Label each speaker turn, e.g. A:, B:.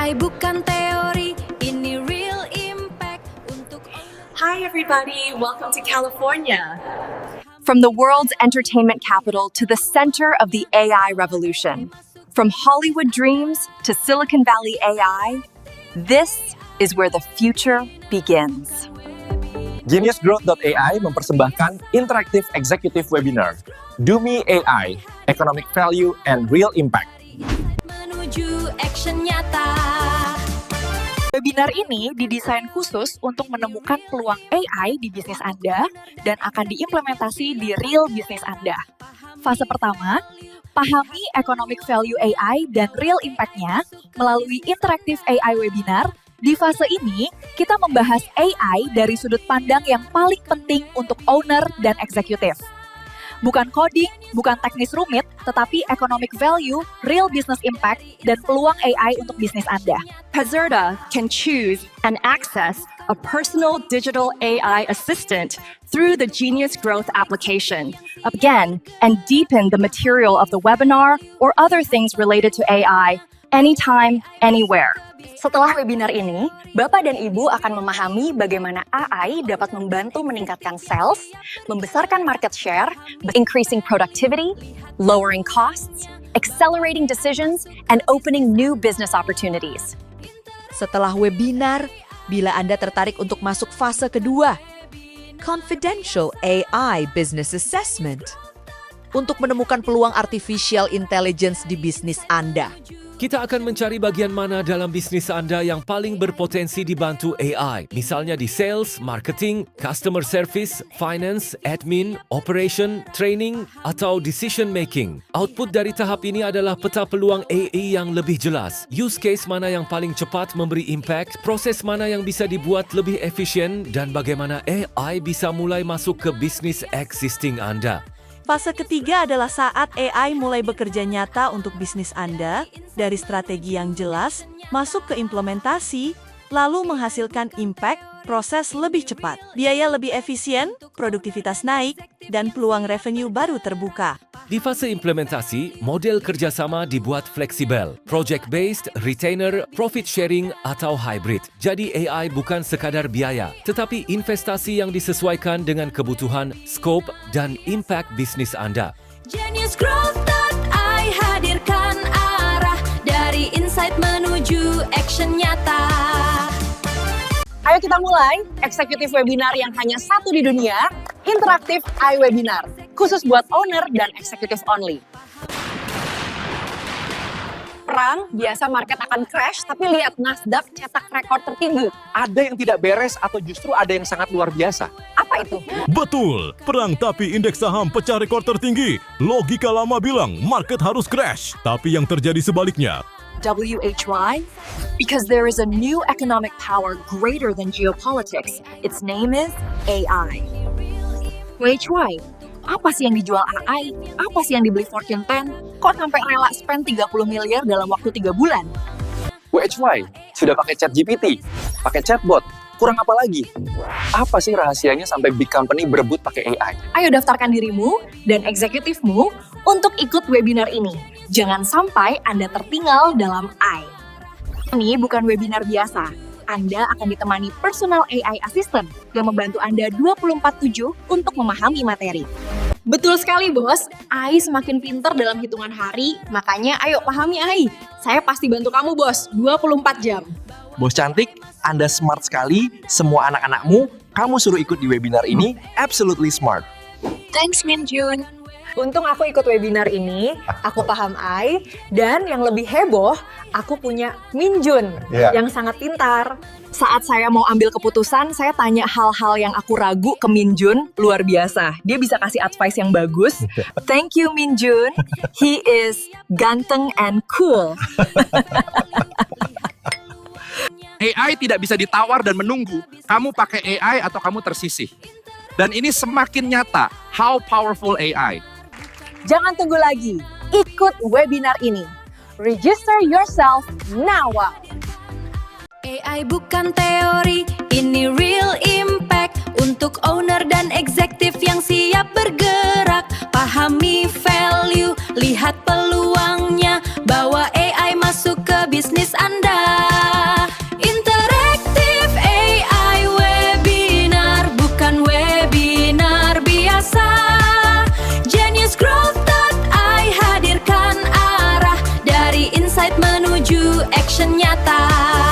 A: AI bukan teori, ini real impact untuk...
B: Hi everybody, welcome to California.
C: From the world's entertainment capital to the center of the AI revolution. From Hollywood dreams to Silicon Valley AI, this is where the future begins.
D: GeniusGrowth.ai mempersembahkan interaktif executive webinar Do Me AI, Economic Value and Real Impact.
A: Menuju action nyata.
E: Webinar ini didesain khusus untuk menemukan peluang AI di bisnis Anda dan akan diimplementasi di real bisnis Anda. Fase pertama, pahami economic value AI dan real impact-nya melalui interaktif AI webinar. Di fase ini, kita membahas AI dari sudut pandang yang paling penting untuk owner dan eksekutif. Bukan coding, bukan teknis rumit, tetapi economic value, real business impact, dan peluang AI untuk bisnis Anda.
F: Pazerta can choose and access a personal digital AI assistant through the Genius Growth application.
C: Again, and deepen the material of the webinar or other things related to AI, anytime, anywhere.
F: Setelah webinar ini, Bapak dan Ibu akan memahami bagaimana AI dapat membantu meningkatkan sales, membesarkan market share,
C: Increasing productivity, lowering costs, accelerating decisions, and opening new business opportunities.
G: Setelah webinar, bila Anda tertarik untuk masuk fase kedua, Confidential AI Business Assessment, untuk menemukan peluang artificial intelligence di bisnis Anda.
H: Kita akan mencari bagian mana dalam bisnis Anda yang paling berpotensi dibantu AI, misalnya di sales, marketing, customer service, finance, admin, operation, training, atau decision making. Output dari tahap ini adalah peta peluang AI yang lebih jelas, use case mana yang paling cepat memberi impact, proses mana yang bisa dibuat lebih efisien, dan bagaimana AI bisa mulai masuk ke bisnis existing Anda.
G: Fase ketiga adalah saat AI mulai bekerja nyata untuk bisnis Anda, dari strategi yang jelas, masuk ke implementasi, lalu menghasilkan impact, proses lebih cepat, biaya lebih efisien, produktivitas naik, dan peluang revenue baru terbuka.
H: Di fase implementasi, model kerjasama dibuat fleksibel, project-based, retainer, profit sharing, atau hybrid. Jadi AI bukan sekadar biaya, tetapi investasi yang disesuaikan dengan kebutuhan, scope, dan impact bisnis Anda.
A: GeniusGrowth.ai hadirkan arah dari insight menuju action nyata.
B: Ayo kita mulai eksekutif webinar yang hanya satu di dunia, interaktif iWebinar, khusus buat owner dan eksekutif only. Perang, biasa market akan crash, tapi lihat Nasdaq cetak rekor tertinggi.
D: Ada yang tidak beres atau justru ada yang sangat luar biasa?
B: Apa itu?
I: Betul, perang tapi indeks saham pecah rekor tertinggi. Logika lama bilang market harus crash, tapi yang terjadi sebaliknya.
C: WHY? Because there is a new economic power greater than geopolitics. Its name is AI. WHY? Apa sih yang dijual AI? Apa sih yang dibeli Fortune 10? Kok sampai rela spend 30 miliar dalam waktu 3 bulan?
D: WHY, sudah pakai chat GPT, pakai chatbot, kurang apa lagi? Apa sih rahasianya sampai big company berebut pakai AI?
B: Ayo daftarkan dirimu dan eksekutifmu untuk ikut webinar ini. Jangan sampai Anda tertinggal dalam AI. Ini bukan webinar biasa. Anda akan ditemani personal AI assistant yang membantu Anda 24/7 untuk memahami materi. Betul sekali, Bos. AI semakin pintar dalam hitungan hari, makanya ayo pahami AI. Saya pasti bantu kamu, Bos, 24 jam.
D: Bos cantik, Anda smart sekali, semua anak-anakmu, kamu suruh ikut di webinar ini, absolutely smart.
B: Thanks, Min Jun. Untung aku ikut webinar ini, aku paham AI, dan yang lebih heboh, aku punya Min Jun yang sangat pintar. Saat saya mau ambil keputusan, saya tanya hal-hal yang aku ragu ke Min Jun, luar biasa. Dia bisa kasih advice yang bagus. Thank you, Min Jun. He is ganteng and cool.
J: AI tidak bisa ditawar dan menunggu. Kamu pakai AI atau kamu tersisih. Dan ini semakin nyata, how powerful AI.
B: Jangan tunggu lagi, ikut webinar ini. Register yourself now.
A: AI bukan teori, ini real impact untuk owner dan eksekutif yang siap bergerak. Pahami value, lihat peluangnya, bawa AI masuk ke bisnis Anda. action nyata.